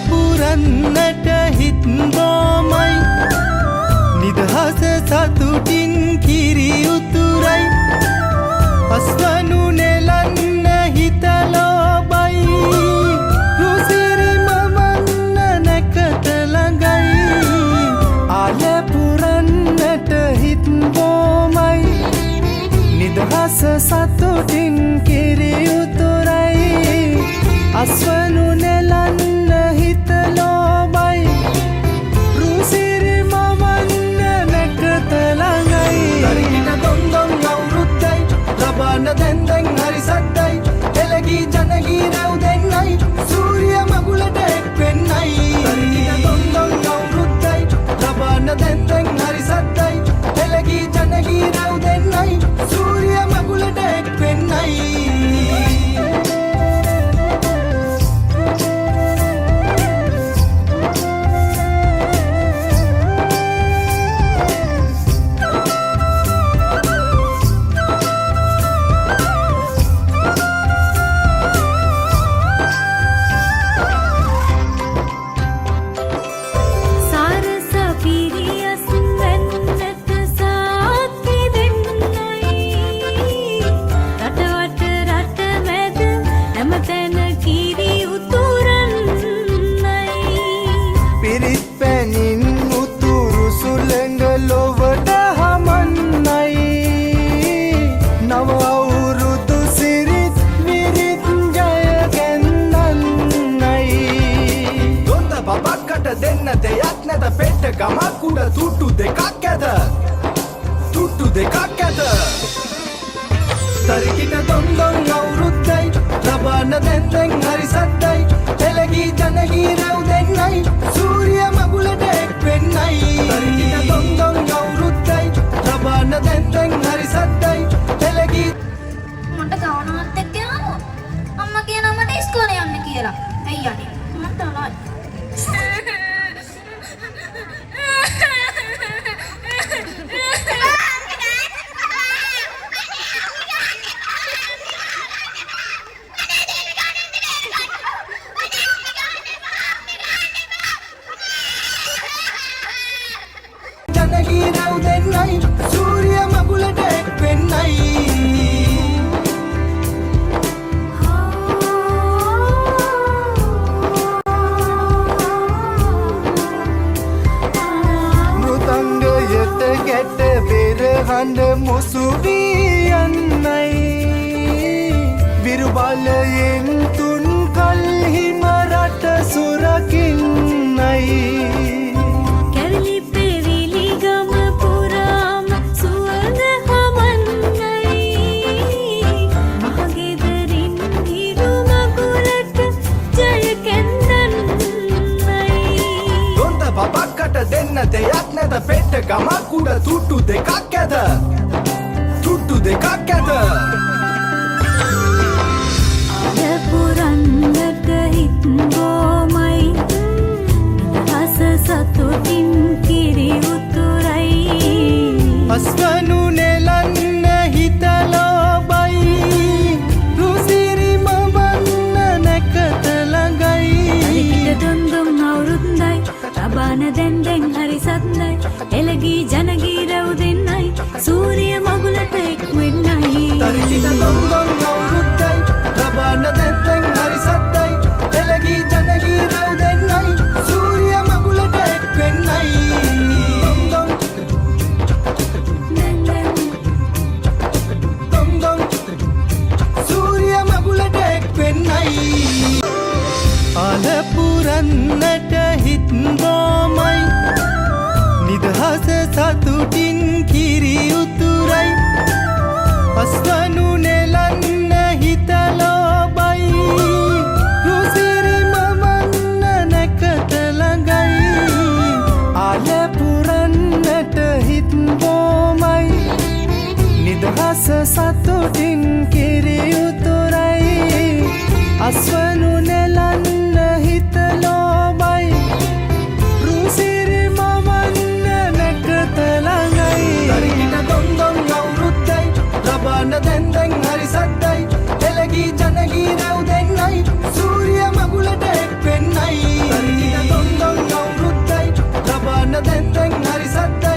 පුරන්නට හිත් බොමයි නිදහස සතුටින් කිරි උතුරයි අස්වනු නෙලන්න හිත ලෝබයි රුසිරි මවන්න නැකත ළඟයි ආල පුරන්නට හිත් බොමයි නිදහස සතුටින් කිරි උතුරයි අස්වනු නෙලන්න හිත ලෝබයි රුසිරි මවන්න නැකත ළඟයි තරිකිට දොන්දොන් අවුරුද්දයි ලබන්න දැන් දැන් හරි සද්දයි එළගී ජනගී රැව් දෙන්නයි සූර්ය මගුලට එක් වෙන්නයි තරිකිට දොන්දොන් අවුරුද්දයි ලබන්න දැන් දැන් හරි සද්දයි එළගී ජනගී රැව් දෙන්නයි සූර්ය මගුලට එක් වෙන්නයි ගමක් උඩ තුට්ටු දෙකක් ඇත තුට්ටු දෙකක් ඇත තරිකිට දොන්දොන් අවුරුද්දයි ලබන්න දැන් දැන් හරි සද්දයි එළගී ජනගී රැව් දෙන්නයි සූර්ය මගුලට එක් වෙන්නයි තරිකිට දොන්දොන් අවුරුද්දයි ලබන්න දැන් දැන් හරි සද්දයි එළගී මට ගානවත් එක්ක යනවා අම්මා කියනවා මට ඉස්කෝලේ යන්න කියලා ඇයි යන්නේ මට තරහයි ජනගී රැව් දෙන්නයි සූර්ය මගුලට එක් වෙන්නයි මෘතංගයට ගැට පෙරහඬ මුසු වී යන්නයි විරුබලයෙන් තුන් කල්හිම රට සුරකින්නයි දෙන්න දෙයක් නැත පෙට්ට ගමක් උඩ තුට්ටු දෙකක් ඇත තුට්ටු දෙකක් ඇත පුරන්නට හිත් බොමයි නිදහස සතුටින් කිරි උතුරයි අස්වනු නෙලන්න හිත ලෝබයි රුසිරි මවන්න නැකත ළඟයි තරිකිට දොන්දොන් අවුරුද්දයි ලබන්න දැන් දැන් හරි සද්දයි එළගී ජනගී රැව් දෙන්නයි සූර්ය මගුලට එක් වෙන්නයි තරිකිට දොන්දොන් අවුරුද්දයි ලබන්න දැන් දැන් හරි සද්දයි එළගී ජනගී රැව් දෙන්නයි සූර්ය මගුලට එක් වෙන්නයි දොන්දොන් සූර්ය මගුලට එක් වෙන්නයි ආල පුරන්නට හිත් බොමයි නිදහස සතුටින් කිරි උතුරයි අස්වනු නෙලන්න හිත ලෝබයි රුසිරි මවන්න නැකත ළඟයි ආල පුරන්නට හිත් බොමයි නිදහස සතුටින් කිරි උතුරයි අස්වනු නෙලන්න හිත ලෝබයි රුසිරි මවන්න නැකත ළඟයි තරිකිට දොන්දොන් අවුරුද්දයි ලබන්න දැන් දැන් හරි සද්දයි එළගී ජනගී රැව් දෙන්නයි සූර්ය මගුලට එක් වෙන්නයි දැන් හරි සද්දයි